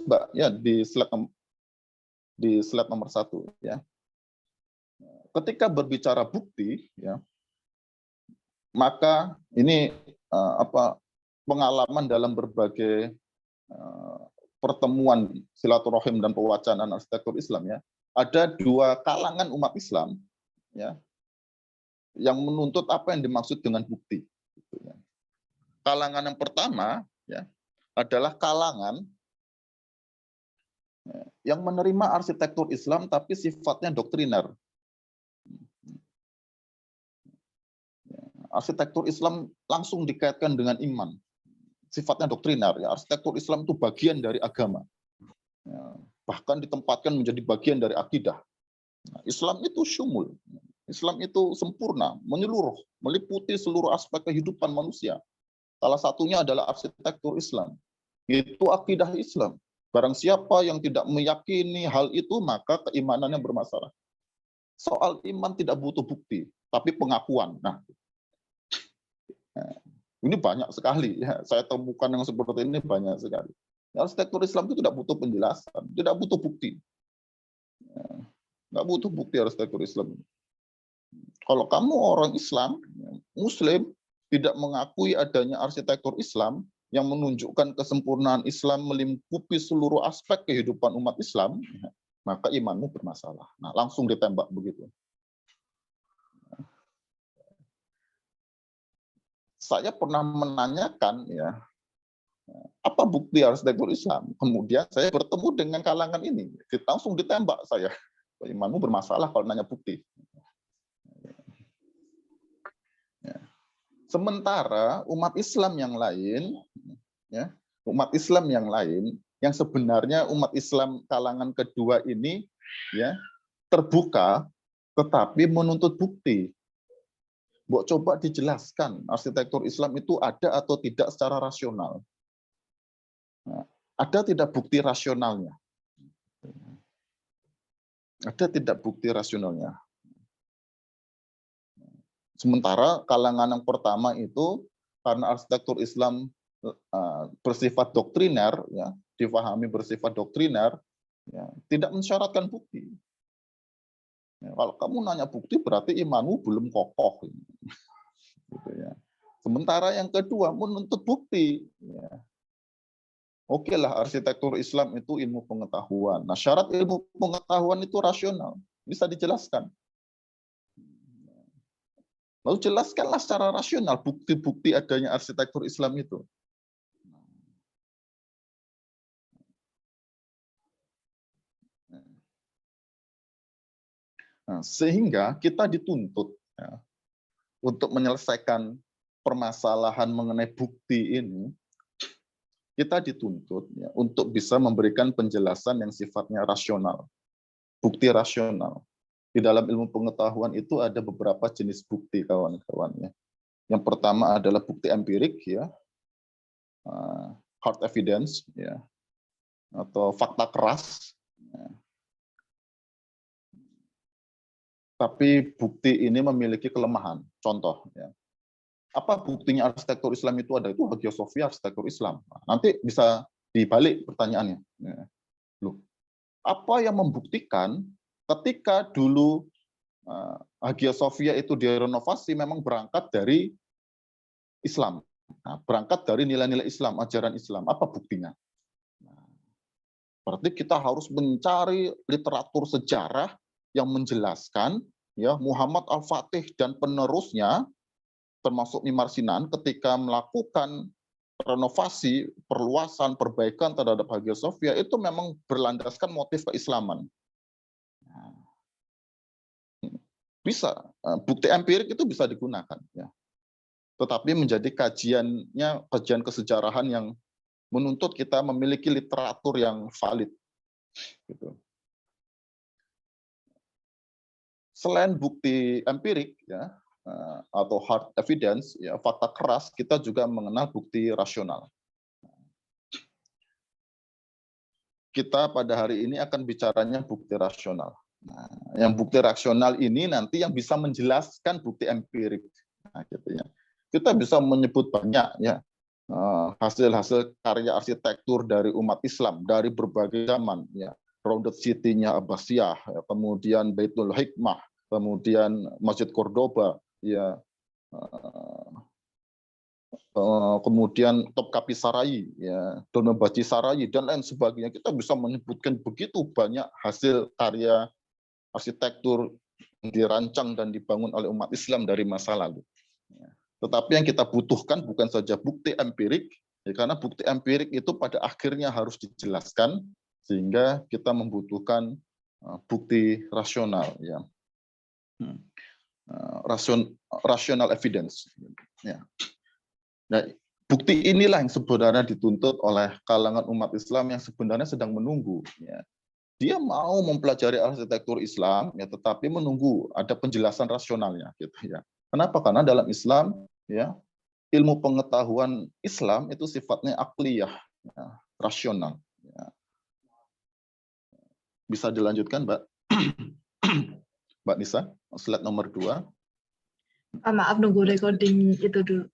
Mbak, ya di slide nomor 1 ya. Ketika berbicara bukti ya, maka ini pengalaman dalam berbagai pertemuan silaturahim dan pewacanaan arsitektur Islam ya. Ada dua kalangan umat Islam ya yang menuntut apa yang dimaksud dengan bukti. Gitu, ya. Kalangan yang pertama ya adalah kalangan yang menerima arsitektur Islam tapi sifatnya doktriner. Arsitektur Islam langsung dikaitkan dengan iman, sifatnya doktriner. Ya. Arsitektur Islam itu bagian dari agama, ya. Bahkan ditempatkan menjadi bagian dari akidah. Nah, Islam itu syumul, Islam itu sempurna, menyeluruh, meliputi seluruh aspek kehidupan manusia. Salah satunya adalah arsitektur Islam, itu akidah Islam. Barang siapa yang tidak meyakini hal itu, maka keimanannya bermasalah. Soal iman tidak butuh bukti, tapi pengakuan. Nah, ini banyak sekali. Ya. Saya temukan yang seperti ini banyak sekali. Arsitektur Islam itu tidak butuh penjelasan, tidak butuh bukti. Nggak butuh bukti arsitektur Islam. Kalau kamu orang Islam, Muslim, tidak mengakui adanya arsitektur Islam, yang menunjukkan kesempurnaan Islam melingkupi seluruh aspek kehidupan umat Islam, maka imanmu bermasalah. Nah, langsung ditembak begitu. Saya pernah menanyakan ya, apa bukti arsitektur Islam? Kemudian saya bertemu dengan kalangan ini, langsung ditembak saya. Imanmu bermasalah kalau nanya bukti. Sementara umat Islam yang lain, ya, umat Islam yang lain, yang sebenarnya umat Islam kalangan kedua ini, ya, terbuka, tetapi menuntut bukti. Mbok coba dijelaskan arsitektur Islam itu ada atau tidak secara rasional. Nah, ada tidak bukti rasionalnya? Ada tidak bukti rasionalnya? Sementara kalangan yang pertama itu karena arsitektur Islam bersifat doktriner, ya, difahami bersifat doktriner, ya, tidak mensyaratkan bukti. Ya, kalau kamu nanya bukti berarti imanmu belum kokoh. Gitu, ya. Sementara yang kedua menuntut bukti. Ya. Oke lah, arsitektur Islam itu ilmu pengetahuan. Nah, syarat ilmu pengetahuan itu rasional, bisa dijelaskan. Lalu jelaskanlah secara rasional bukti-bukti adanya arsitektur Islam itu. Nah, sehingga kita dituntut ya, untuk menyelesaikan permasalahan mengenai bukti ini, kita dituntut ya, untuk bisa memberikan penjelasan yang sifatnya rasional, bukti rasional. Di dalam ilmu pengetahuan itu ada beberapa jenis bukti, kawan-kawan. Yang pertama adalah bukti empirik, ya, hard evidence, ya, atau fakta keras. Ya. Tapi bukti ini memiliki kelemahan. Contoh, ya. Apa buktinya arsitektur Islam itu ada? Itu Hagia Sophia arsitektur Islam. Nanti bisa dibalik pertanyaannya. Ya. Loh, apa yang membuktikan ketika dulu Hagia Sophia itu direnovasi memang berangkat dari Islam, nah, berangkat dari nilai-nilai Islam, ajaran Islam. Apa buktinya? Nah, berarti kita harus mencari literatur sejarah yang menjelaskan ya Muhammad Al-Fatih dan penerusnya, termasuk Mimar Sinan, ketika melakukan renovasi, perluasan, perbaikan terhadap Hagia Sophia itu memang berlandaskan motif keislaman. Bisa, bukti empirik itu bisa digunakan, ya. Tetapi menjadi kajian kesejarahan yang menuntut kita memiliki literatur yang valid. Gitu. Selain bukti empirik, ya, atau hard evidence, ya, fakta keras, kita juga mengenal bukti rasional. Kita pada hari ini akan bicaranya bukti rasional. Nah, yang bukti rasional ini nanti yang bisa menjelaskan bukti empirik. Nah, gitu ya. Kita bisa menyebut banyak ya hasil-hasil karya arsitektur dari umat Islam dari berbagai zaman, ya. Rounded City-nya Abbasiyah, ya, kemudian Baitul Hikmah, kemudian Masjid Cordoba, ya, kemudian Topkapi Sarai, ya, Dolmabahce Sarai, dan lain sebagainya. Kita bisa menyebutkan begitu banyak hasil karya arsitektur yang dirancang dan dibangun oleh umat Islam dari masa lalu. Tetapi yang kita butuhkan bukan saja bukti empirik, ya, karena bukti empirik itu pada akhirnya harus dijelaskan, sehingga kita membutuhkan bukti rasional, ya. Rational evidence. Ya. Nah, bukti inilah yang sebenarnya dituntut oleh kalangan umat Islam yang sebenarnya sedang menunggu. Ya. Dia mau mempelajari arsitektur Islam, ya, tetapi menunggu ada penjelasan rasionalnya, gitu ya. Kenapa? Karena dalam Islam, ya, ilmu pengetahuan Islam itu sifatnya akliyah, ya, rasional. Ya. Bisa dilanjutkan, Mbak? Mbak Nisa, slide nomor 2. Maaf, nunggu recording itu dulu.